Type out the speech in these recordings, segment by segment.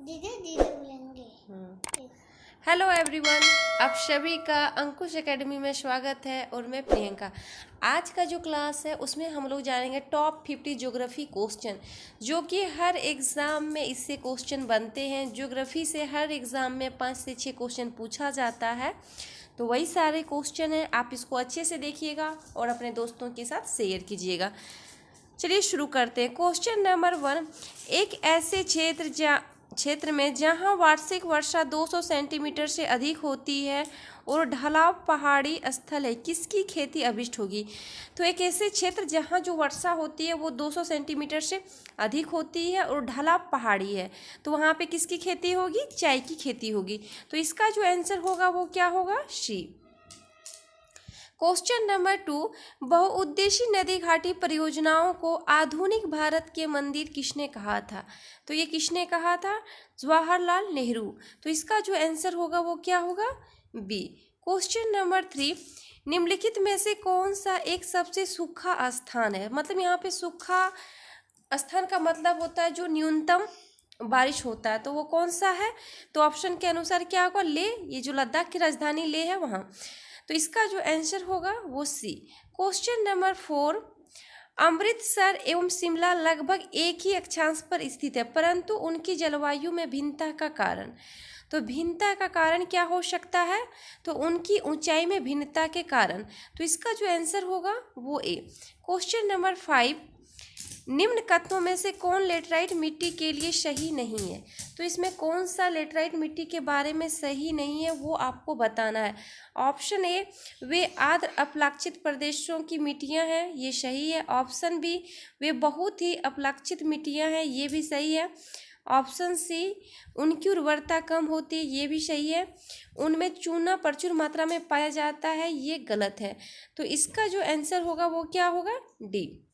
दीदी दीदी बोलेंगे। हेलो एवरीवन, आप सभी का अंकुश एकेडमी में स्वागत है और मैं प्रियंका। आज का जो क्लास है उसमें हम लोग जानेंगे टॉप 50 ज्योग्राफी क्वेश्चन, जो कि हर एग्ज़ाम में इससे क्वेश्चन बनते हैं। ज्योग्राफी से हर एग्ज़ाम में 5 से 6 क्वेश्चन पूछा जाता है, तो वही सारे क्वेश्चन हैं। आप इसको अच्छे से देखिएगा और अपने दोस्तों के साथ शेयर कीजिएगा। चलिए शुरू करते हैं। क्वेश्चन नंबर 1, एक ऐसे क्षेत्र में जहां वार्षिक वर्षा 200 सेंटीमीटर से अधिक होती है और ढलाव पहाड़ी स्थल है, किसकी खेती अभिष्ट होगी? तो एक ऐसे क्षेत्र जहां जो वर्षा होती है वो 200 सेंटीमीटर से अधिक होती है और ढलाव पहाड़ी है, तो वहां पे किसकी खेती होगी? चाय की खेती होगी। तो इसका जो आंसर होगा वो क्या होगा? सी। क्वेश्चन नंबर 2, बहुउद्देशीय नदी घाटी परियोजनाओं को आधुनिक भारत के मंदिर किसने कहा था? तो ये किसने कहा था? जवाहरलाल नेहरू। तो इसका जो आंसर होगा वो क्या होगा? बी। क्वेश्चन नंबर 3, निम्नलिखित में से कौन सा एक सबसे सूखा स्थान है? मतलब यहाँ पे सूखा स्थान का मतलब होता है जो न्यूनतम बारिश होता है, तो वो कौन सा है? तो ऑप्शन के अनुसार क्या होगा? ले, ये जो लद्दाख की राजधानी ले है वहाँ। तो इसका जो आंसर होगा वो सी। क्वेश्चन नंबर 4, अमृतसर एवं शिमला लगभग एक ही अक्षांश पर स्थित है, परंतु उनकी जलवायु में भिन्नता का कारण। तो भिन्नता का कारण क्या हो सकता है? तो उनकी ऊंचाई में भिन्नता के कारण। तो इसका जो आंसर होगा वो ए। क्वेश्चन नंबर 5, निम्न कथनों में से कौन लेटराइट मिट्टी के लिए सही नहीं है? तो इसमें कौन सा लेटराइट मिट्टी के बारे में सही नहीं है वो आपको बताना है। ऑप्शन ए, वे आर्द्र अपलाक्षित प्रदेशों की मिट्टियां हैं, ये सही है। ऑप्शन बी, वे बहुत ही अपलाक्षित मिट्टियां हैं, ये भी सही है। ऑप्शन सी, उनकी उर्वरता कम होती है, ये भी सही है। उनमें चूना प्रचुर मात्रा में पाया जाता है, ये गलत है। तो इसका जो आंसर होगा वो क्या होगा? डी।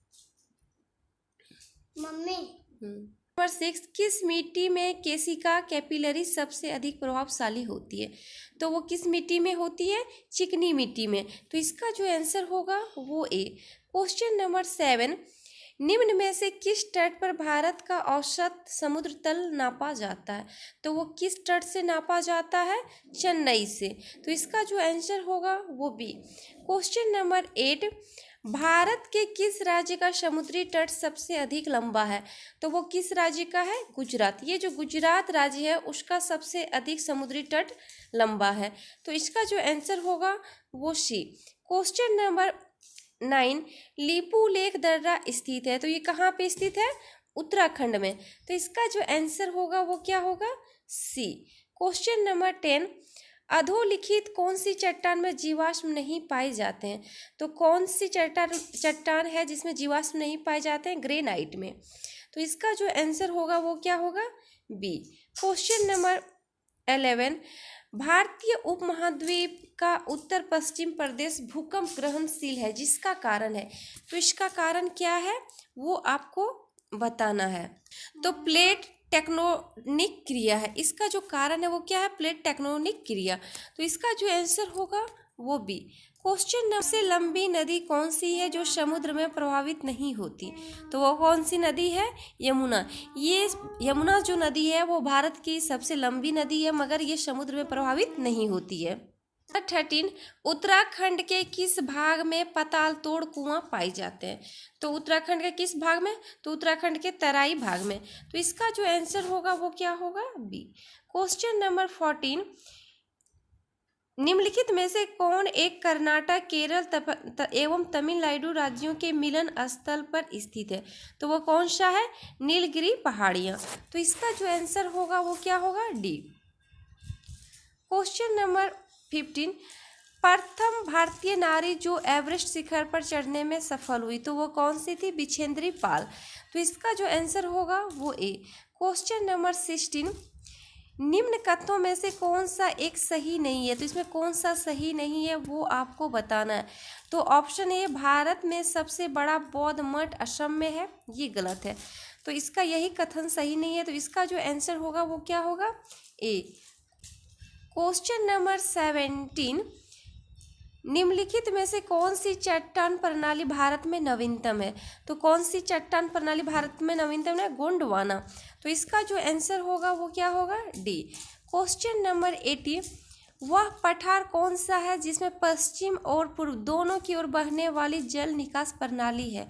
मम्मी नंबर 6, किस मिट्टी में केसिका कैपिलरी सबसे अधिक प्रभावशाली होती है? तो वो किस मिट्टी में होती है? चिकनी मिट्टी में। तो इसका जो आंसर होगा वो ए। क्वेश्चन नंबर 7, निम्न में से किस तट पर भारत का औसत समुद्र तल नापा जाता है? तो वो किस तट से नापा जाता है? चेन्नई से। तो इसका जो आंसर होगा वो बी। क्वेश्चन नंबर 8, भारत के किस राज्य का समुद्री तट सबसे अधिक लंबा है? तो वो किस राज्य का है? गुजरात। ये जो गुजरात राज्य है उसका सबसे अधिक समुद्री तट लंबा है। तो इसका जो आंसर होगा वो सी। क्वेश्चन नंबर 9, लीपू लेक दर्रा स्थित है, तो ये कहाँ पे स्थित है? उत्तराखंड में। तो इसका जो आंसर होगा वो क्या होगा? सी। क्वेश्चन नंबर 10, अधोलिखित कौन सी चट्टान में जीवाश्म नहीं पाए जाते हैं? तो कौन सी चट्टान है जिसमें जीवाश्म नहीं पाए जाते हैं? ग्रेनाइट में। तो इसका जो आंसर होगा वो क्या होगा? बी। क्वेश्चन नंबर 11, भारतीय उपमहाद्वीप का उत्तर पश्चिम प्रदेश भूकंप ग्रहणशील है, जिसका कारण है? तो इसका कारण क्या है वो आपको बताना है। तो प्लेट टेक्टोनिक क्रिया है, इसका जो कारण है वो क्या है? प्लेट टेक्टोनिक क्रिया। तो इसका जो आंसर होगा वो बी। क्वेश्चन नंबर, सबसे लंबी नदी कौन सी है जो समुद्र में प्रभावित नहीं होती? तो वो कौन सी नदी है? यमुना। ये यमुना जो नदी है वो भारत की सबसे लंबी नदी है, मगर ये समुद्र में प्रभावित नहीं होती है। 13, उत्तराखंड के किस भाग में पताल तोड़ कुआं पाए जाते हैं? तो उत्तराखंड के किस भाग में? तो उत्तराखंड के तराई भाग में। तो इसका जो आंसर होगा वो क्या होगा? बी। क्वेश्चन नंबर 14, निम्नलिखित में से कौन एक कर्नाटक, केरल एवं तमिलनाडु राज्यों के मिलन स्थल पर स्थित है? तो वो कौन सा है? नीलगिरी पहाड़ियाँ। तो इसका जो आंसर होगा वो क्या होगा? डी। क्वेश्चन नंबर 15, प्रथम भारतीय नारी जो एवरेस्ट शिखर पर चढ़ने में सफल हुई, तो वो कौन सी थी? बिछेंद्री पाल। तो इसका जो आंसर होगा वो ए। क्वेश्चन नंबर 16, निम्न कथनों में से कौन सा एक सही नहीं है? तो इसमें कौन सा सही नहीं है वो आपको बताना है। तो ऑप्शन ए, भारत में सबसे बड़ा बौद्ध मठ असम में है, ये गलत है। तो इसका यही कथन सही नहीं है। तो इसका जो आंसर होगा वो क्या होगा? ए। क्वेश्चन नंबर 17, निम्नलिखित में से कौन सी चट्टान प्रणाली भारत में नवीनतम है? तो कौन सी चट्टान प्रणाली भारत में नवीनतम है? गोंडवाना। तो इसका जो आंसर होगा वो क्या होगा? डी। क्वेश्चन नंबर 80, वह पठार कौन सा है जिसमें पश्चिम और पूर्व दोनों की ओर बहने वाली जल निकास प्रणाली है?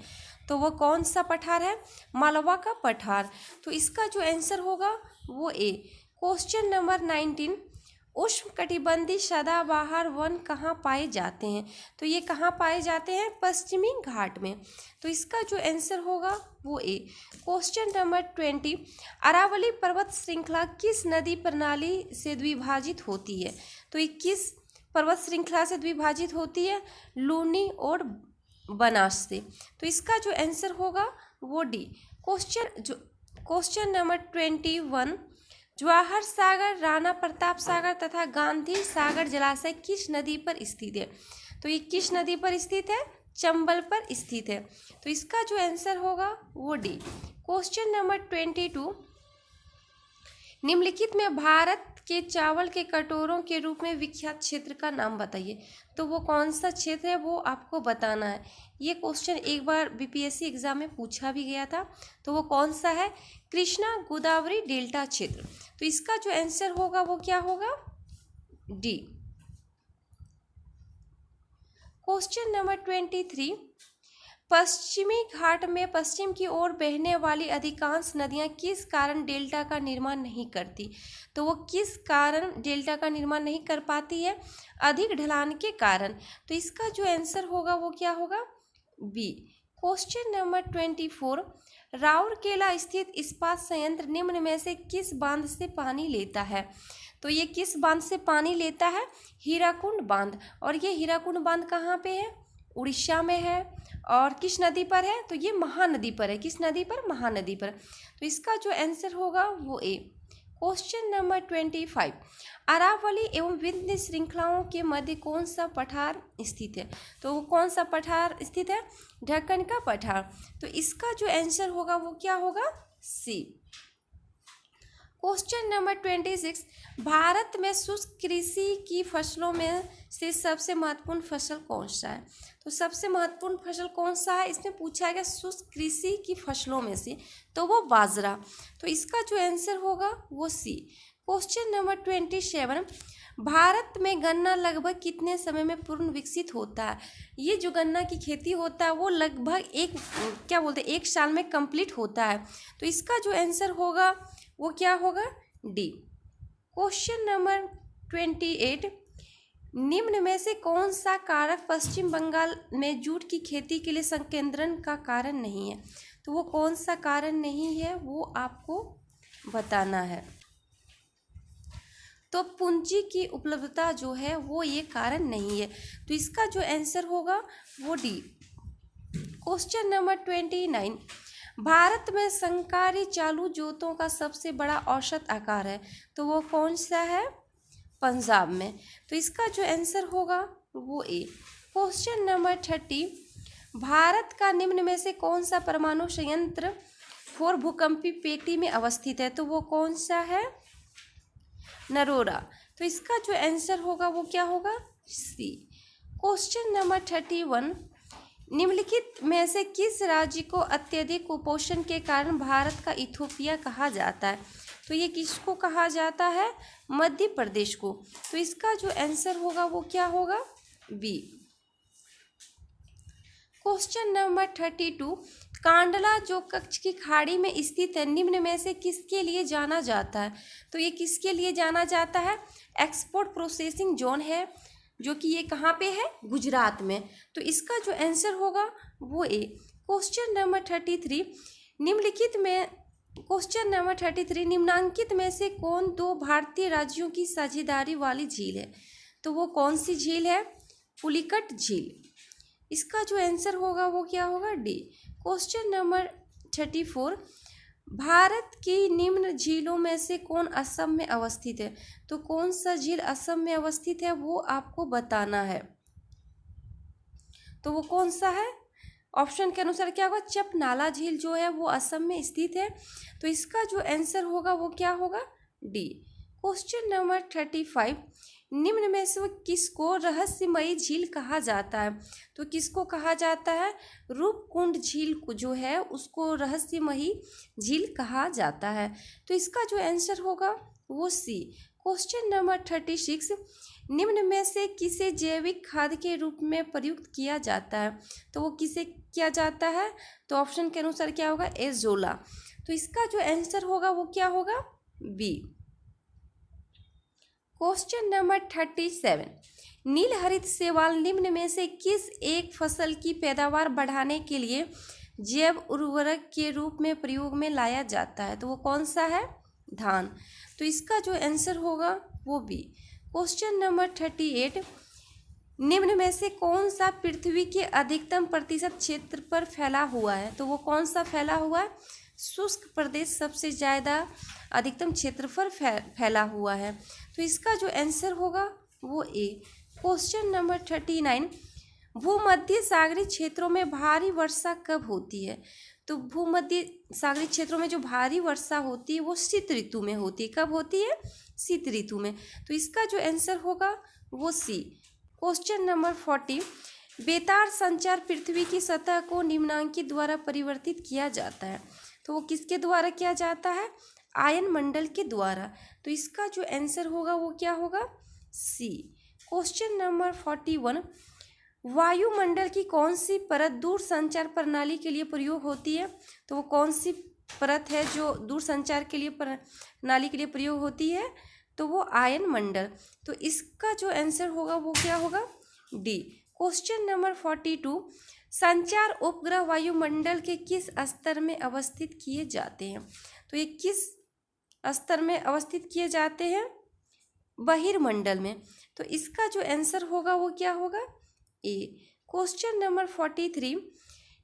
तो वह कौन सा पठार है? मालवा का पठार। तो इसका जो आंसर होगा वो ए। क्वेश्चन नंबर 19, उष्णकटिबंधीय सदाबहार वन कहाँ पाए जाते हैं? तो ये कहाँ पाए जाते हैं? पश्चिमी घाट में। तो इसका जो आंसर होगा वो ए। क्वेश्चन नंबर 20, अरावली पर्वत श्रृंखला किस नदी प्रणाली से द्विभाजित होती है? तो ये किस पर्वत श्रृंखला से द्विभाजित होती है? लूनी और बनास से। तो इसका जो आंसर होगा वो D. Question number 21, Jawahar Sagar, Rana Pratap Sagar तथा गांधी सागर जलाशय किस नदी पर स्थित है? तो ये किस नदी पर स्थित है? चंबल पर स्थित है। तो इसका जो आंसर होगा वो डी। क्वेश्चन नंबर 22, निम्नलिखित में भारत के चावल के कटोरों के रूप में विख्यात क्षेत्र का नाम बताइए। तो वो कौन सा क्षेत्र है वो आपको बताना है। ये क्वेश्चन एक बार बीपीएससी एग्जाम में पूछा भी गया था। तो वो कौन सा है? कृष्णा गोदावरी डेल्टा क्षेत्र। तो इसका जो आंसर होगा वो क्या होगा? डी। क्वेश्चन नंबर 23, पश्चिमी घाट में पश्चिम की ओर बहने वाली अधिकांश नदियां किस कारण डेल्टा का निर्माण नहीं करती? तो वो किस कारण डेल्टा का निर्माण नहीं कर पाती है? अधिक ढलान के कारण। तो इसका जो आंसर होगा वो क्या होगा? बी। क्वेश्चन नंबर 24, राउरकेला स्थित इस्पात संयंत्र निम्न में से किस बांध से पानी लेता है? तो ये किस बांध से पानी लेता है? हीराकुंड बांध। और ये हीराकुंड बांध कहाँ पे है? उड़ीसा में है। और किस नदी पर है? तो ये महानदी पर है। किस नदी पर? महानदी पर। तो इसका जो आंसर होगा वो ए। क्वेश्चन नंबर 25, अरावली एवं विंध्य श्रृंखलाओं के मध्य कौन सा पठार स्थित है? तो वो कौन सा पठार स्थित है? ढक्कन का पठार। तो इसका जो आंसर होगा वो क्या होगा? सी। क्वेश्चन नंबर 26, भारत में शुष्क कृषि की फसलों में से सबसे महत्वपूर्ण फसल कौन सा है? तो सबसे महत्वपूर्ण फसल कौन सा है इसमें पूछा गया शुष्क कृषि की फसलों में से, तो वो बाजरा। तो इसका जो आंसर होगा वो सी। क्वेश्चन नंबर 27, भारत में गन्ना लगभग कितने समय में पूर्ण विकसित होता है? ये जो गन्ना की खेती होता है वो लगभग एक साल में कंप्लीट होता है। तो इसका जो आंसर होगा वो क्या होगा? डी। क्वेश्चन नंबर 28, निम्न में से कौन सा कारक पश्चिम बंगाल में जूट की खेती के लिए संकेंद्रण का कारण नहीं है? तो वो कौन सा कारण नहीं है वो आपको बताना है। तो पूंजी की उपलब्धता जो है वो ये कारण नहीं है। तो इसका जो आंसर होगा वो डी। क्वेश्चन नंबर 29, भारत में संकारी चालू जोतों का सबसे बड़ा औसत आकार है, तो वो कौन सा है? पंजाब में। तो इसका जो आंसर होगा वो ए। क्वेश्चन नंबर 30, भारत का निम्न में से कौन सा परमाणु संयंत्र 4 भूकंपी पेटी में अवस्थित है? तो वो कौन सा है? नरोरा। तो इसका जो आंसर होगा वो क्या होगा? सी। क्वेश्चन नंबर 31, निम्नलिखित में से किस राज्य को अत्यधिक कुपोषण के कारण भारत का इथोपिया कहा जाता है? तो ये किसको कहा जाता है? मध्य प्रदेश को। तो इसका जो आंसर होगा वो क्या होगा? बी। क्वेश्चन नंबर 32, कांडला जो कच्छ की खाड़ी में स्थित है निम्न में से किसके लिए जाना जाता है? तो ये किसके लिए जाना जाता है? एक्सपोर्ट प्रोसेसिंग जोन है, जो कि ये कहाँ पे है? गुजरात में। तो इसका जो आंसर होगा वो ए। क्वेश्चन नंबर 33, निम्नांकित में से कौन 2 भारतीय राज्यों की साझेदारी वाली झील है? तो वो कौन सी झील है? पुलिकट झील। इसका जो आंसर होगा वो क्या होगा? डी। क्वेश्चन नंबर 34, भारत की निम्न झीलों में से कौन असम में अवस्थित है? तो कौन सा झील असम में अवस्थित है वो आपको बताना है। तो वो कौन सा है? ऑप्शन के अनुसार क्या होगा? चपनाला झील जो है वो असम में स्थित है। तो इसका जो आंसर होगा वो क्या होगा? डी। क्वेश्चन नंबर 35, निम्न में से किसको रहस्यमयी झील कहा जाता है? तो किसको कहा जाता है? रूपकुंड झील को जो है उसको रहस्यमयी झील कहा जाता है। तो इसका जो आंसर होगा वो सी। क्वेश्चन नंबर 36, निम्न में से किसे जैविक खाद के रूप में प्रयुक्त किया जाता है? तो वो किसे किया जाता है? तो ऑप्शन के अनुसार क्या होगा? एजोला। तो इसका जो आंसर होगा वो क्या होगा? बी। क्वेश्चन नंबर 37, नील हरित शैवाल निम्न में से किस एक फसल की पैदावार बढ़ाने के लिए जैव उर्वरक के रूप में प्रयोग में लाया जाता है? तो वो कौन सा है? धान। तो इसका जो आंसर होगा वो बी। क्वेश्चन नंबर 38, निम्न में से कौन सा पृथ्वी के अधिकतम प्रतिशत क्षेत्र पर फैला हुआ है? तो वो कौन सा फैला हुआ है? शुष्क प्रदेश सबसे ज़्यादा अधिकतम क्षेत्र पर फैला हुआ है। तो इसका जो आंसर होगा वो ए। क्वेश्चन नंबर 39, भूमध्य सागरीय क्षेत्रों में भारी वर्षा कब होती है? तो भूमध्य सागरीय क्षेत्रों में जो भारी वर्षा होती है वो शीत ऋतु में होती है। कब होती है? शीत ऋतु में। तो इसका जो आंसर होगा वो सी। क्वेश्चन नंबर 40, बेतार संचार पृथ्वी की सतह को निम्नांकित द्वारा परिवर्तित किया जाता है। तो वो किसके द्वारा किया जाता है? आयन मंडल के द्वारा। तो इसका जो आंसर होगा वो क्या होगा? सी। क्वेश्चन नंबर 41, वायुमंडल की कौन सी परत दूर संचार प्रणाली के लिए प्रयोग होती है? तो वो कौन सी परत है जो दूर संचार के लिए प्रणाली के लिए प्रयोग होती है? तो वो आयन मंडल। तो इसका जो आंसर होगा वो क्या होगा? डी। क्वेश्चन नंबर 42, संचार उपग्रह वायुमंडल के किस स्तर में अवस्थित किए जाते हैं? तो ये किस स्तर में अवस्थित किए जाते हैं? बहिर्मंडल में। तो इसका जो आंसर होगा वो क्या होगा? ए। क्वेश्चन नंबर 43,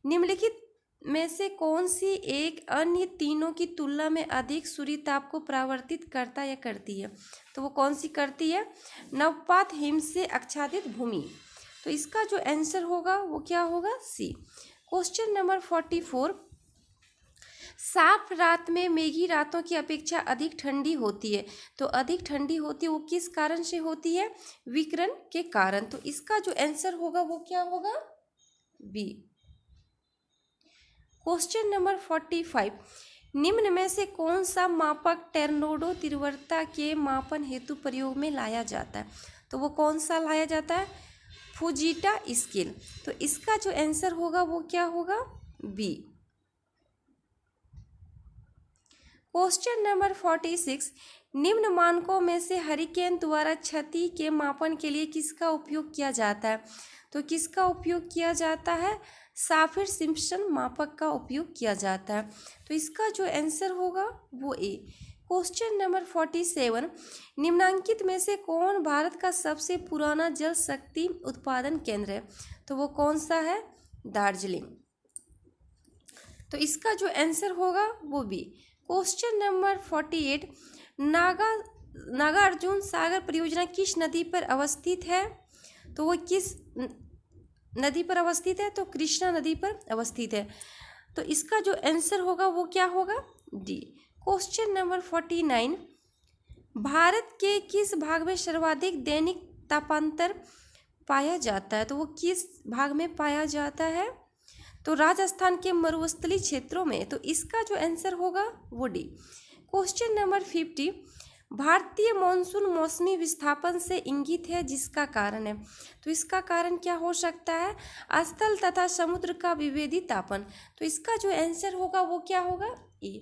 निम्नलिखित में से कौन सी एक अन्य तीनों की तुलना में अधिक सूर्य ताप को परावर्तित करता या करती है? तो वो कौन सी करती है? नवपात हिम से आच्छादित भूमि। तो इसका जो आंसर होगा वो क्या होगा? सी। क्वेश्चन नंबर 44, साफ रात में मेघी रातों की अपेक्षा अधिक ठंडी होती है। तो अधिक ठंडी होती है वो किस कारण से होती है? विकिरण के कारण। तो इसका जो आंसर होगा वो क्या होगा? बी। क्वेश्चन नंबर 45, निम्न में से कौन सा मापक टोर्नेडो तीव्रता के मापन हेतु प्रयोग में लाया जाता है? तो वो कौन सा लाया जाता है? फुजीटा स्केल। तो इसका जो आंसर होगा वो क्या होगा? बी। क्वेश्चन नंबर 46, निम्न मानकों में से हरिकेन द्वारा क्षति के मापन के लिए किसका उपयोग किया जाता है? तो किसका उपयोग किया जाता है? साफिर सिम्पसन मापक का उपयोग किया जाता है। तो इसका जो आंसर होगा वो ए। क्वेश्चन नंबर 47, निम्नांकित में से कौन भारत का सबसे पुराना जल शक्ति उत्पादन केंद्र है? तो वो कौन सा है? दार्जिलिंग। तो इसका जो आंसर होगा वो B. Question number 48, Nagarjuna Sagar परियोजना किस नदी पर अवस्थित है? तो वो किस नदी पर अवस्थित है? तो कृष्णा नदी पर अवस्थित है। तो इसका जो आंसर होगा वो क्या होगा? डी। क्वेश्चन नंबर 49, भारत के किस भाग में सर्वाधिक दैनिक तापांतर पाया जाता है? तो वो किस भाग में पाया जाता है? तो राजस्थान के मरुस्थलीय क्षेत्रों में। तो इसका जो आंसर होगा वो डी। क्वेश्चन नंबर 50, भारतीय मॉनसून मौसमी विस्थापन से इंगित है जिसका कारण है। तो इसका कारण क्या हो सकता है? स्थल तथा समुद्र का विभेदित तापन। तो इसका जो आंसर होगा वो क्या होगा? ए।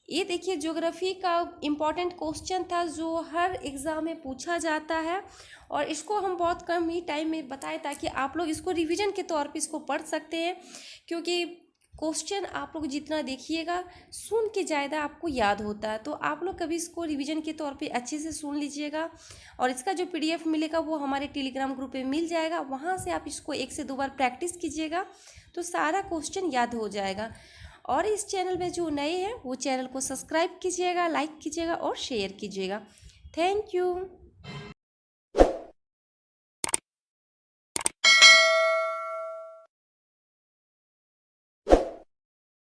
ये देखिए ज्योग्राफी का इम्पॉर्टेंट क्वेश्चन था जो हर एग्ज़ाम में पूछा जाता है और इसको हम बहुत कम ही टाइम में बताए ताकि आप लोग इसको रिवीजन के तौर पे इसको पढ़ सकते हैं, क्योंकि क्वेश्चन आप लोग जितना देखिएगा सुन के ज़्यादा आपको याद होता है। तो आप लोग कभी इसको रिवीजन के तौर पे अच्छे से सुन लीजिएगा और इसका जो PDF मिलेगा वो हमारे टेलीग्राम ग्रुप पे मिल जाएगा। वहाँ से आप इसको 1 से 2 बार प्रैक्टिस कीजिएगा तो सारा क्वेश्चन याद हो जाएगा। और इस चैनल में जो नए हैं वो चैनल को सब्सक्राइब कीजिएगा, लाइक कीजिएगा और शेयर कीजिएगा। Thank you.